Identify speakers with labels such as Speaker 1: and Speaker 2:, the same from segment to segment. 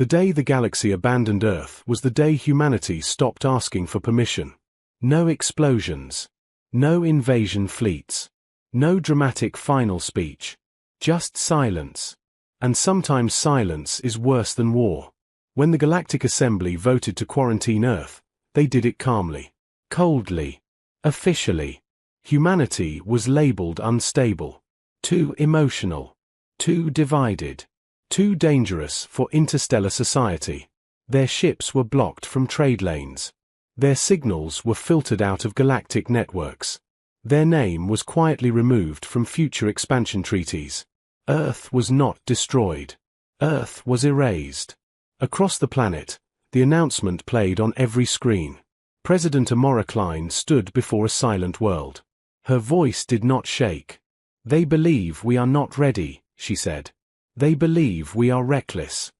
Speaker 1: The day the galaxy abandoned Earth was the day humanity stopped asking for permission. No explosions. No invasion fleets. No dramatic final speech. Just silence. And sometimes silence is worse than war. When the Galactic Assembly voted to quarantine Earth, they did it calmly. Coldly. Officially. Humanity was labeled unstable. Too emotional. Too divided. Too dangerous for interstellar society. Their ships were blocked from trade lanes. Their signals were filtered out of galactic networks. Their name was quietly removed from future expansion treaties. Earth was not destroyed. Earth was erased. Across the planet, the announcement played on every screen. President Amora Klein stood before a silent world. Her voice did not shake. "They believe we are not ready," she said. "They believe we are reckless."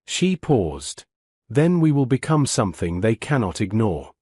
Speaker 1: She paused. "Then we will become something they cannot ignore."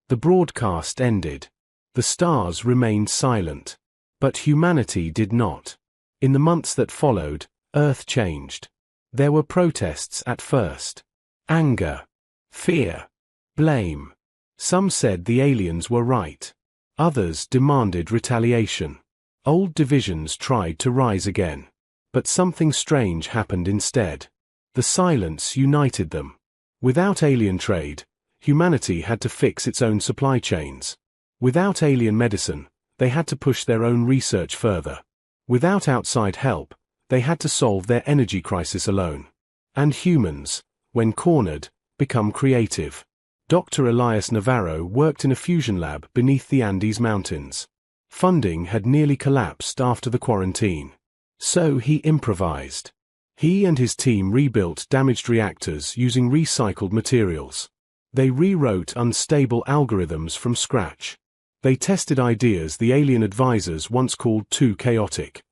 Speaker 1: The broadcast ended. The stars remained silent. But humanity did not. In the months that followed, Earth changed. There were protests at first. Anger. Fear. Blame. Some said the aliens were right. Others demanded retaliation. Old divisions tried to rise again. But something strange happened instead. The silence united them. Without alien trade, humanity had to fix its own supply chains. Without alien medicine, they had to push their own research further. Without outside help, they had to solve their energy crisis alone. And humans, when cornered, become creative. Dr. Elias Navarro worked in a fusion lab beneath the Andes Mountains. Funding had nearly collapsed after the quarantine. So he improvised. He and his team rebuilt damaged reactors using recycled materials. They rewrote unstable algorithms from scratch. They tested ideas the alien advisors once called too chaotic.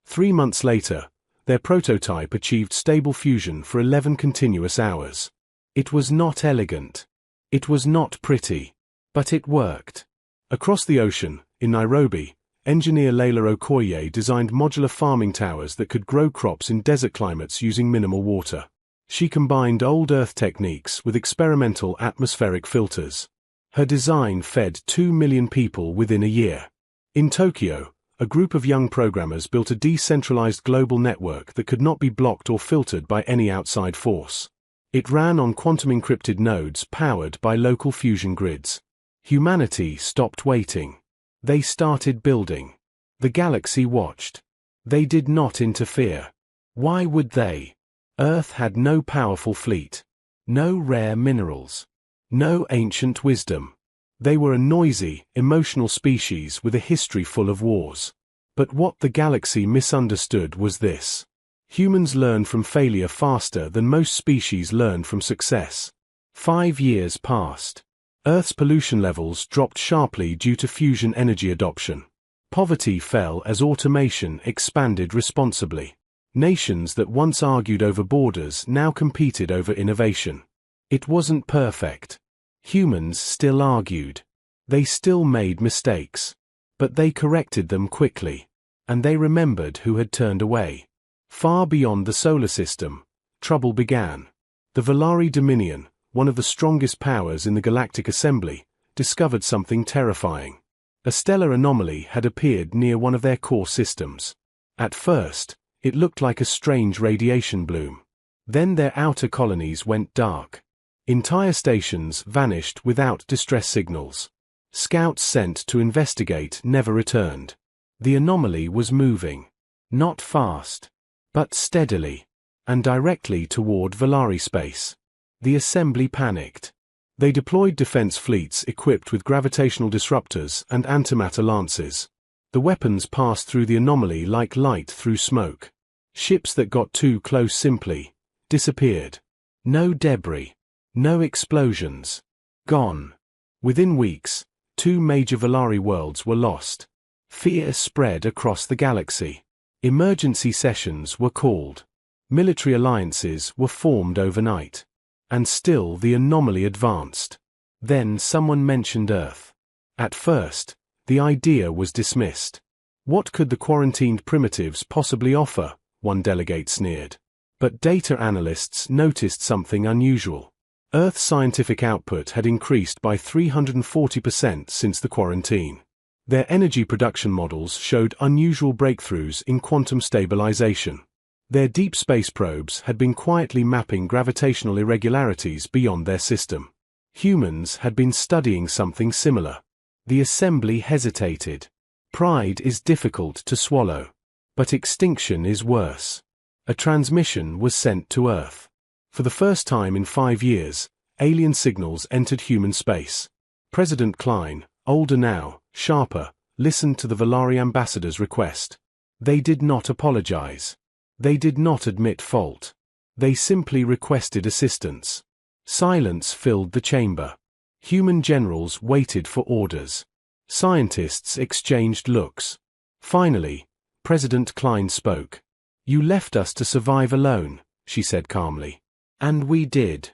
Speaker 1: 3 months later, their prototype achieved stable fusion for 11 continuous hours. It was not elegant. It was not pretty. But it worked. Across the ocean, in Nairobi, engineer Leila Okoye designed modular farming towers that could grow crops in desert climates using minimal water. She combined old Earth techniques with experimental atmospheric filters. Her design fed 2 million people within a year. In Tokyo, a group of young programmers built a decentralized global network that could not be blocked or filtered by any outside force. It ran on quantum-encrypted nodes powered by local fusion grids. Humanity stopped waiting. They started building. The galaxy watched. They did not interfere. Why would they? Earth had no powerful fleet. No rare minerals. No ancient wisdom. They were a noisy, emotional species with a history full of wars. But what the galaxy misunderstood was this. Humans learn from failure faster than most species learn from success. 5 years passed. Earth's pollution levels dropped sharply due to fusion energy adoption. Poverty fell as automation expanded responsibly. Nations that once argued over borders now competed over innovation. It wasn't perfect. Humans still argued. They still made mistakes. But they corrected them quickly. And they remembered who had turned away. Far beyond the solar system, trouble began. The Volari Dominion, one of the strongest powers in the Galactic Assembly, discovered something terrifying. A stellar anomaly had appeared near one of their core systems. At first, it looked like a strange radiation bloom. Then their outer colonies went dark. Entire stations vanished without distress signals. Scouts sent to investigate never returned. The anomaly was moving. Not fast, but steadily, and directly toward Volari space. The Assembly panicked. They deployed defense fleets equipped with gravitational disruptors and antimatter lances. The weapons passed through the anomaly like light through smoke. Ships that got too close simply disappeared. No debris. No explosions. Gone. Within weeks, 2 major Volari worlds were lost. Fear spread across the galaxy. Emergency sessions were called. Military alliances were formed overnight. And still the anomaly advanced. Then someone mentioned Earth. At first, the idea was dismissed. What could the quarantined primitives possibly offer? One delegate sneered. But data analysts noticed something unusual. Earth's scientific output had increased by 340% since the quarantine. Their energy production models showed unusual breakthroughs in quantum stabilization. Their deep space probes had been quietly mapping gravitational irregularities beyond their system. Humans had been studying something similar. The assembly hesitated. Pride is difficult to swallow. But extinction is worse. A transmission was sent to Earth. For the first time in 5 years, alien signals entered human space. President Klein, older now, sharper, listened to the Valari ambassador's request. They did not apologize. They did not admit fault. They simply requested assistance. Silence filled the chamber. Human generals waited for orders. Scientists exchanged looks. Finally, President Klein spoke. "You left us to survive alone," she said calmly. "And we did."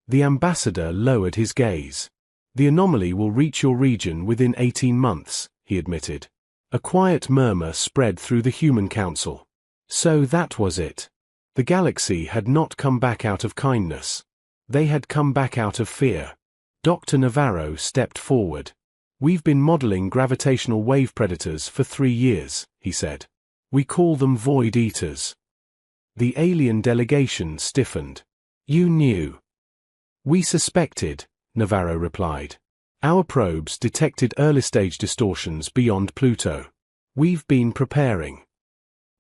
Speaker 1: The ambassador lowered his gaze. "The anomaly will reach your region within 18 months, he admitted. A quiet murmur spread through the Human Council. So that was it. The galaxy had not come back out of kindness. They had come back out of fear. Dr. Navarro stepped forward. "We've been modeling gravitational wave predators for 3 years, he said. "We call them void eaters." The alien delegation stiffened. "You knew." "We suspected," Navarro replied. "Our probes detected early-stage distortions beyond Pluto. We've been preparing."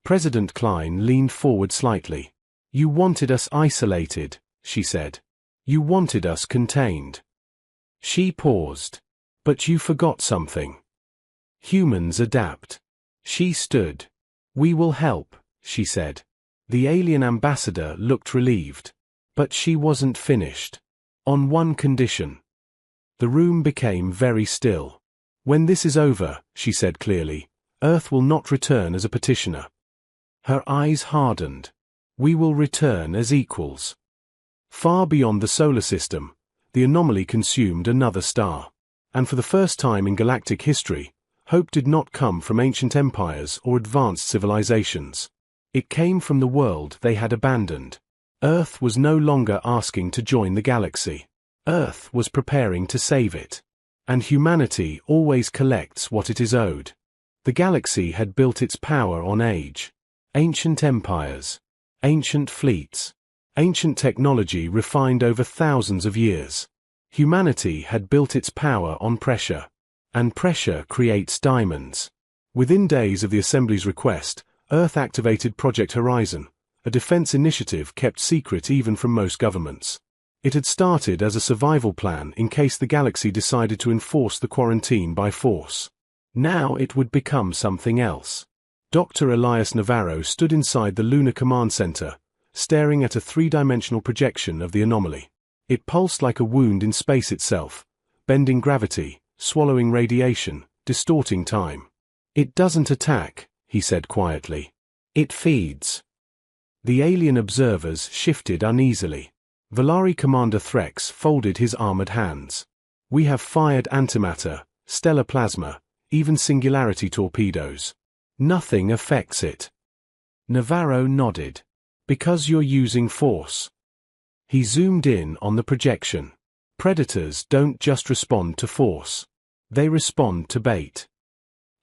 Speaker 1: President Klein leaned forward slightly. "You wanted us isolated," she said. "You wanted us contained." She paused. "But you forgot something. Humans adapt." She stood. "We will help," she said. The alien ambassador looked relieved. But she wasn't finished. "On one condition." The room became very still. "When this is over," she said clearly, "Earth will not return as a petitioner." Her eyes hardened. "We will return as equals." Far beyond the solar system, the anomaly consumed another star. And for the first time in galactic history, hope did not come from ancient empires or advanced civilizations. It came from the world they had abandoned. Earth was no longer asking to join the galaxy. Earth was preparing to save it. And humanity always collects what it is owed. The galaxy had built its power on age. Ancient empires. Ancient fleets. Ancient technology refined over thousands of years. Humanity had built its power on pressure. And pressure creates diamonds. Within days of the Assembly's request, Earth activated Project Horizon, a defense initiative kept secret even from most governments. It had started as a survival plan in case the galaxy decided to enforce the quarantine by force. Now it would become something else. Dr. Elias Navarro stood inside the Lunar Command Center, staring at a 3-dimensional projection of the anomaly. It pulsed like a wound in space itself, bending gravity, swallowing radiation, distorting time. "It doesn't attack," he said quietly. "It feeds." The alien observers shifted uneasily. Valari Commander Threx folded his armored hands. "We have fired antimatter, stellar plasma, even singularity torpedoes. Nothing affects it." Navarro nodded. "Because you're using force." He zoomed in on the projection. Predators don't just respond to force. They respond to bait.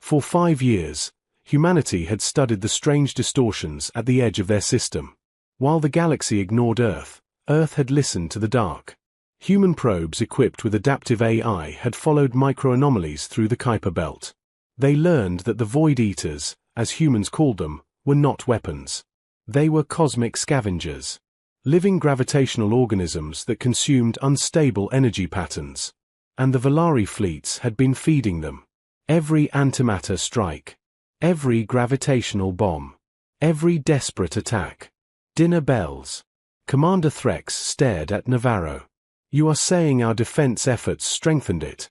Speaker 1: For 5 years, humanity had studied the strange distortions at the edge of their system. While the galaxy ignored Earth, Earth had listened to the dark. Human probes equipped with adaptive AI had followed microanomalies through the Kuiper Belt. They learned that the Void Eaters, as humans called them, were not weapons. They were cosmic scavengers. Living gravitational organisms that consumed unstable energy patterns. And the Valari fleets had been feeding them. Every antimatter strike. Every gravitational bomb. Every desperate attack. Dinner bells. Commander Threx stared at Navarro. "You are saying our defense efforts strengthened it?"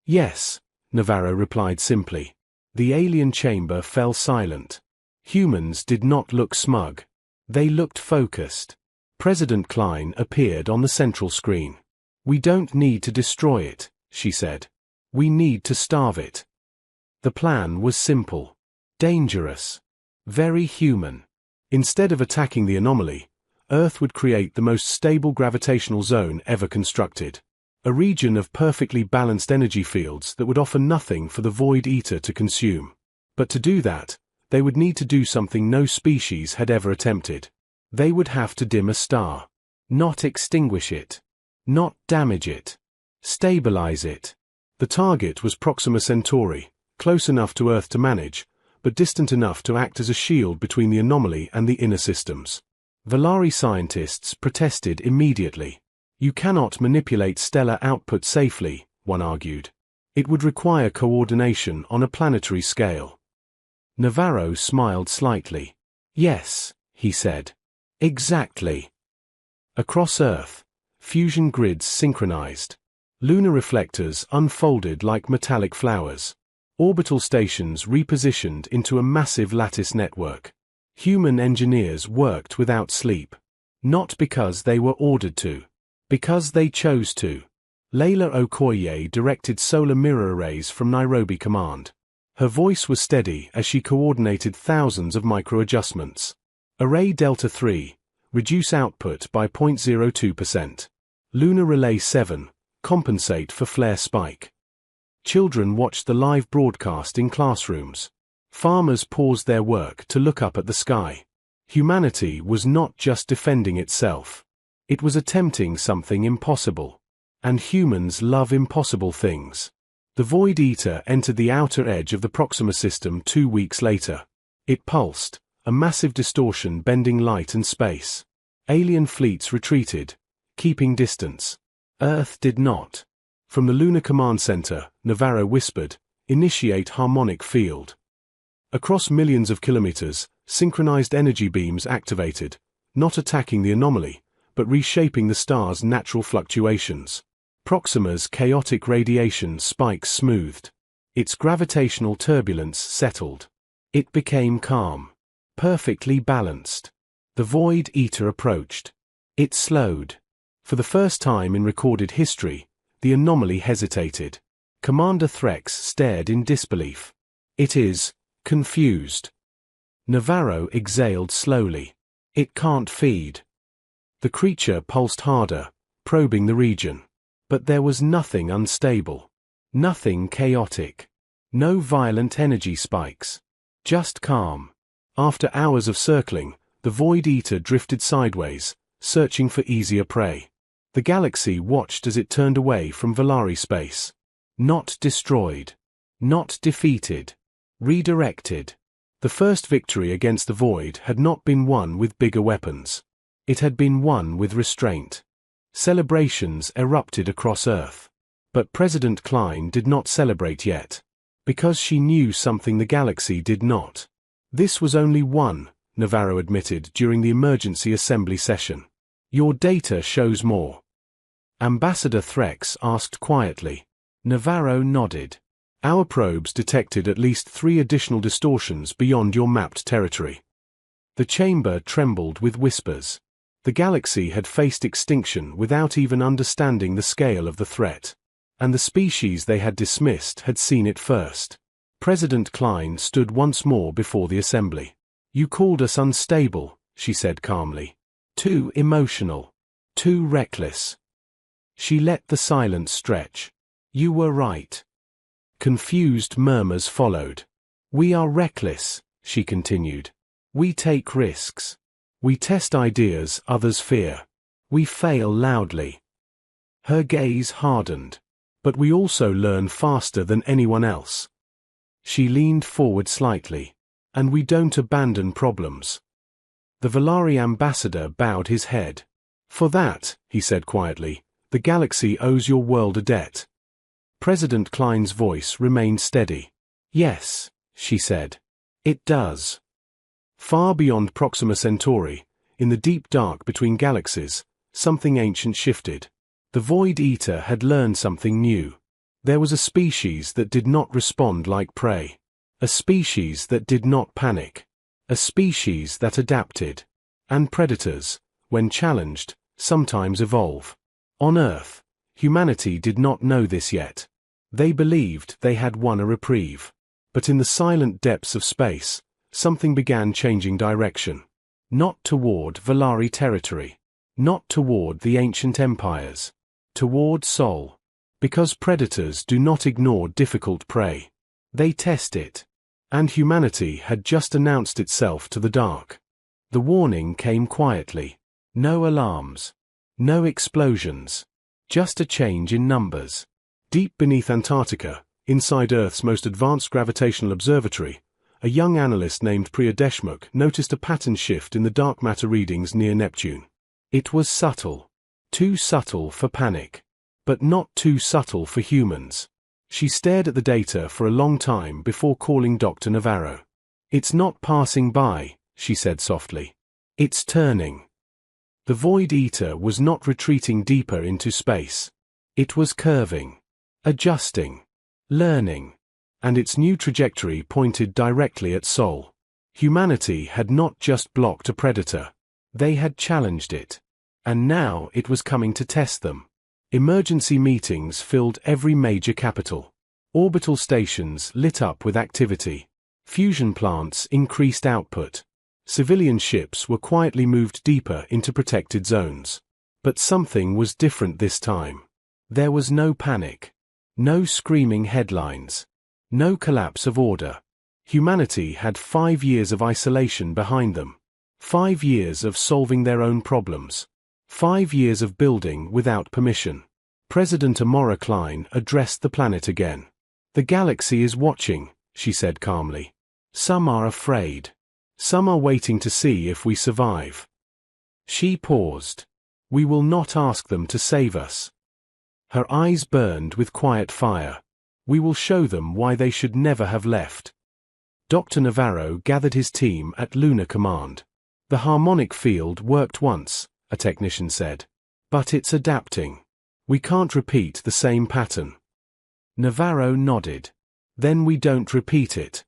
Speaker 1: "Yes," Navarro replied simply. The alien chamber fell silent. Humans did not look smug. They looked focused. President Klein appeared on the central screen. "We don't need to destroy it," she said. "We need to starve it." The plan was simple. Dangerous. Very human. Instead of attacking the anomaly, Earth would create the most stable gravitational zone ever constructed. A region of perfectly balanced energy fields that would offer nothing for the Void Eater to consume. But to do that, they would need to do something no species had ever attempted. They would have to dim a star. Not extinguish it. Not damage it. Stabilize it. The target was Proxima Centauri, close enough to Earth to manage, but distant enough to act as a shield between the anomaly and the inner systems. Valari scientists protested immediately. You cannot manipulate stellar output safely, one argued. It would require coordination on a planetary scale. Navarro smiled slightly. Yes, he said. Exactly. Across Earth, fusion grids synchronized. Lunar reflectors unfolded like metallic flowers. Orbital stations repositioned into a massive lattice network. Human engineers worked without sleep. Not because they were ordered to. Because they chose to. Layla Okoye directed solar mirror arrays from Nairobi Command. Her voice was steady as she coordinated thousands of micro-adjustments. Array Delta 3, reduce output by 0.02%. Lunar Relay 7, compensate for flare spike. Children watched the live broadcast in classrooms. Farmers paused their work to look up at the sky. Humanity was not just defending itself. It was attempting something impossible. And humans love impossible things. The Void Eater entered the outer edge of the Proxima system 2 weeks later. It pulsed, a massive distortion bending light and space. Alien fleets retreated, keeping distance. Earth did not. From the Lunar Command Center, Navarro whispered, "Initiate harmonic field." Across millions of kilometers, synchronized energy beams activated, not attacking the anomaly, but reshaping the star's natural fluctuations. Proxima's chaotic radiation spikes smoothed. Its gravitational turbulence settled. It became calm. Perfectly balanced. The Void Eater approached. It slowed. For the first time in recorded history, the anomaly hesitated. Commander Threx stared in disbelief. It is confused. Navarro exhaled slowly. It can't feed. The creature pulsed harder, probing the region. But there was nothing unstable. Nothing chaotic. No violent energy spikes. Just calm. After hours of circling, the Void Eater drifted sideways, searching for easier prey. The galaxy watched as it turned away from Valari space. Not destroyed. Not defeated. Redirected. The first victory against the Void had not been won with bigger weapons. It had been won with restraint. Celebrations erupted across Earth. But President Klein did not celebrate yet. Because she knew something the galaxy did not. This was only one, Navarro admitted during the emergency assembly session. Your data shows more. Ambassador Threx asked quietly. Navarro nodded. Our probes detected at least 3 additional distortions beyond your mapped territory. The chamber trembled with whispers. The galaxy had faced extinction without even understanding the scale of the threat. And the species they had dismissed had seen it first. President Klein stood once more before the assembly. You called us unstable, she said calmly. Too emotional. Too reckless. She let the silence stretch. You were right. Confused murmurs followed. We are reckless, she continued. We take risks. We test ideas others fear. We fail loudly. Her gaze hardened. But we also learn faster than anyone else. She leaned forward slightly. And we don't abandon problems. The Valari ambassador bowed his head. For that, he said quietly, the galaxy owes your world a debt. President Klein's voice remained steady. Yes, she said. It does. Far beyond Proxima Centauri, in the deep dark between galaxies, something ancient shifted. The Void Eater had learned something new. There was a species that did not respond like prey. A species that did not panic. A species that adapted. And predators, when challenged, sometimes evolve. On Earth, humanity did not know this yet. They believed they had won a reprieve. But in the silent depths of space, something began changing direction. Not toward Valari territory. Not toward the ancient empires. Toward Sol. Because predators do not ignore difficult prey. They test it. And humanity had just announced itself to the dark. The warning came quietly. No alarms. No explosions. Just a change in numbers. Deep beneath Antarctica, inside Earth's most advanced gravitational observatory, a young analyst named Priya Deshmukh noticed a pattern shift in the dark matter readings near Neptune. It was subtle. Too subtle for panic. But not too subtle for humans. She stared at the data for a long time before calling Dr. Navarro. "It's not passing by," she said softly. "It's turning." The Void Eater was not retreating deeper into space. It was curving. Adjusting. Learning. And its new trajectory pointed directly at Sol. Humanity had not just blocked a predator. They had challenged it. And now it was coming to test them. Emergency meetings filled every major capital. Orbital stations lit up with activity. Fusion plants increased output. Civilian ships were quietly moved deeper into protected zones. But something was different this time. There was no panic. No screaming headlines. No collapse of order. Humanity had 5 years of isolation behind them. 5 years of solving their own problems. 5 years of building without permission. President Amora Klein addressed the planet again. "The galaxy is watching," she said calmly. "Some are afraid. Some are waiting to see if we survive." She paused. "We will not ask them to save us." Her eyes burned with quiet fire. "We will show them why they should never have left." Dr. Navarro gathered his team at Lunar Command. "The harmonic field worked once," a technician said. "But it's adapting. We can't repeat the same pattern." Navarro nodded. "Then we don't repeat it."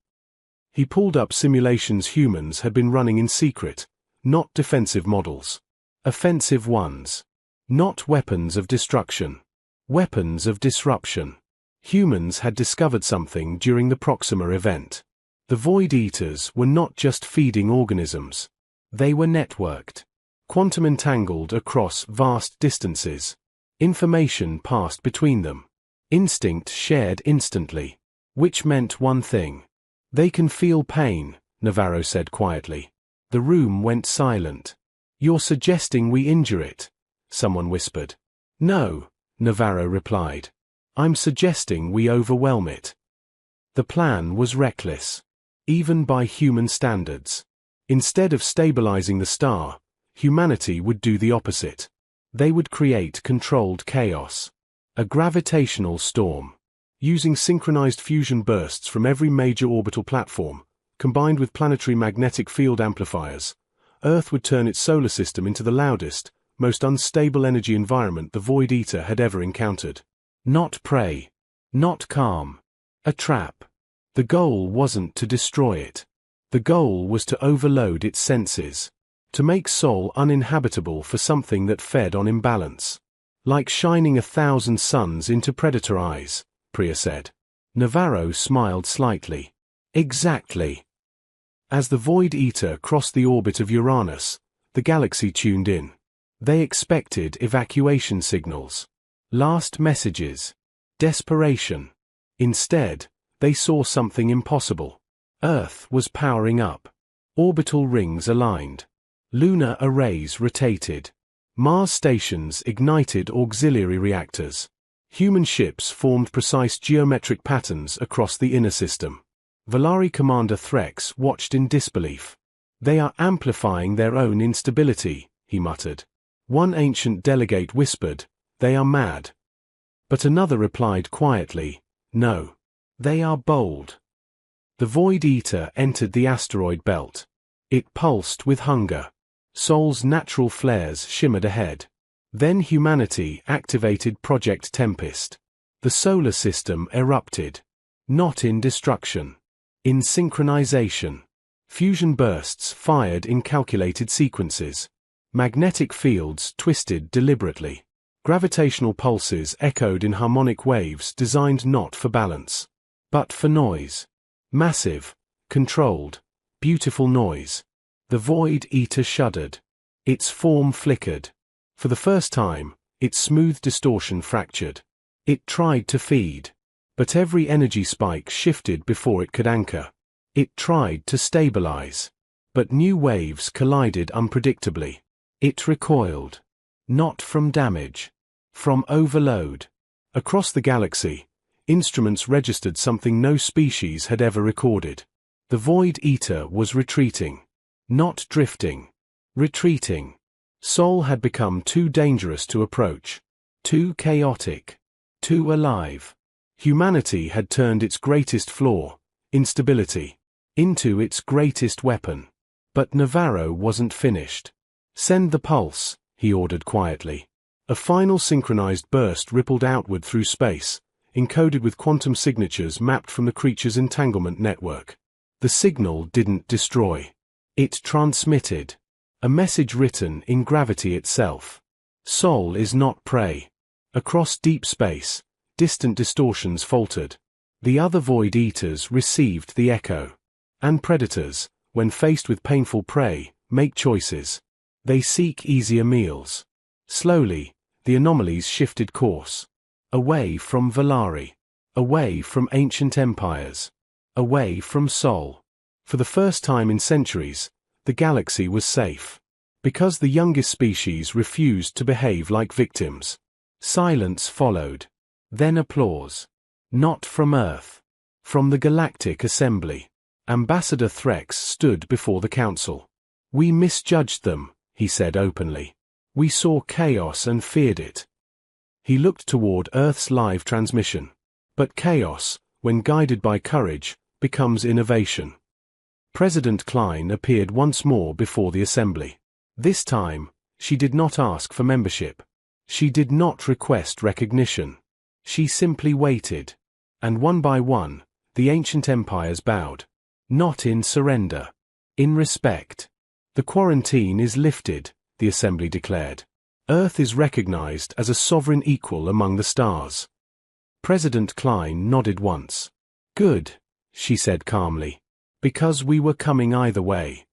Speaker 1: He pulled up simulations humans had been running in secret, not defensive models. Offensive ones. Not weapons of destruction. Weapons of disruption. Humans had discovered something during the Proxima event. The Void Eaters were not just feeding organisms. They were networked. Quantum entangled across vast distances. Information passed between them. Instinct shared instantly. Which meant one thing. "They can feel pain," Navarro said quietly. The room went silent. "You're suggesting we injure it?" someone whispered. "No," Navarro replied. "I'm suggesting we overwhelm it." The plan was reckless. Even by human standards. Instead of stabilizing the star, humanity would do the opposite. They would create controlled chaos. A gravitational storm. Using synchronized fusion bursts from every major orbital platform, combined with planetary magnetic field amplifiers, Earth would turn its solar system into the loudest, most unstable energy environment the Void Eater had ever encountered. Not prey. Not calm. A trap. The goal wasn't to destroy it. The goal was to overload its senses. To make Sol uninhabitable for something that fed on imbalance. "Like shining 1,000 suns into predator eyes," Priya said. Navarro smiled slightly. "Exactly." As the Void Eater crossed the orbit of Uranus, the galaxy tuned in. They expected evacuation signals. Last messages. Desperation. Instead, they saw something impossible. Earth was powering up. Orbital rings aligned. Lunar arrays rotated. Mars stations ignited auxiliary reactors. Human ships formed precise geometric patterns across the inner system. Valari Commander Threx watched in disbelief. "They are amplifying their own instability," he muttered. One ancient delegate whispered, "They are mad." But another replied quietly, "No. They are bold." The Void Eater entered the asteroid belt. It pulsed with hunger. Sol's natural flares shimmered ahead. Then humanity activated Project Tempest. The solar system erupted. Not in destruction. In synchronization. Fusion bursts fired in calculated sequences. Magnetic fields twisted deliberately. Gravitational pulses echoed in harmonic waves designed not for balance, but for noise. Massive, controlled, beautiful noise. The Void Eater shuddered. Its form flickered. For the first time, its smooth distortion fractured. It tried to feed. But every energy spike shifted before it could anchor. It tried to stabilize. But new waves collided unpredictably. It recoiled. Not from damage. From overload. Across the galaxy, instruments registered something no species had ever recorded. The Void Eater was retreating. Not drifting. Retreating. Sol had become too dangerous to approach. Too chaotic. Too alive. Humanity had turned its greatest flaw, instability, into its greatest weapon. But Navarro wasn't finished. "Send the pulse," he ordered quietly. A final synchronized burst rippled outward through space, encoded with quantum signatures mapped from the creature's entanglement network. The signal didn't destroy. It transmitted. A message written in gravity itself. Sol is not prey. Across deep space, distant distortions faltered. The other Void Eaters received the echo. And predators, when faced with painful prey, make choices. They seek easier meals. Slowly, the anomalies shifted course. Away from Valari. Away from ancient empires. Away from Sol. For the first time in centuries, the galaxy was safe. Because the youngest species refused to behave like victims. Silence followed. Then applause. Not from Earth. From the Galactic Assembly. Ambassador Threx stood before the council. "We misjudged them," he said openly. "We saw chaos and feared it." He looked toward Earth's live transmission. But chaos, when guided by courage, becomes innovation. President Klein appeared once more before the assembly. This time, she did not ask for membership. She did not request recognition. She simply waited. And one by one, the ancient empires bowed. Not in surrender. In respect. "The quarantine is lifted," the assembly declared. "Earth is recognized as a sovereign equal among the stars." President Klein nodded once. "Good," she said calmly. "Because we were coming either way."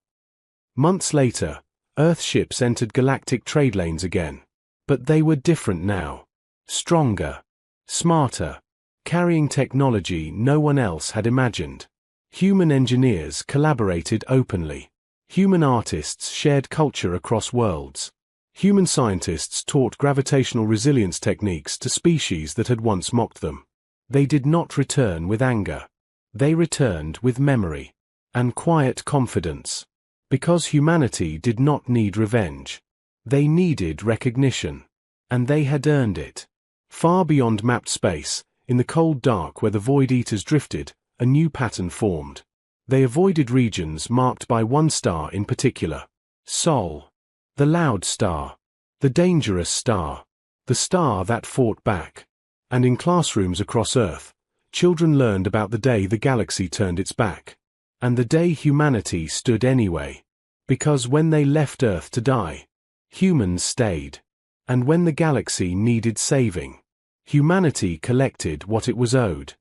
Speaker 1: Months later, Earth ships entered galactic trade lanes again. But they were different now. Stronger. Smarter. Carrying technology no one else had imagined. Human engineers collaborated openly. Human artists shared culture across worlds. Human scientists taught gravitational resilience techniques to species that had once mocked them. They did not return with anger. They returned with memory. And quiet confidence. Because humanity did not need revenge. They needed recognition. And they had earned it. Far beyond mapped space, in the cold dark where the Void Eaters drifted, a new pattern formed. They avoided regions marked by one star in particular. Sol. The loud star. The dangerous star. The star that fought back. And in classrooms across Earth, children learned about the day the galaxy turned its back. And the day humanity stood anyway. Because when they left Earth to die, humans stayed. And when the galaxy needed saving, humanity collected what it was owed.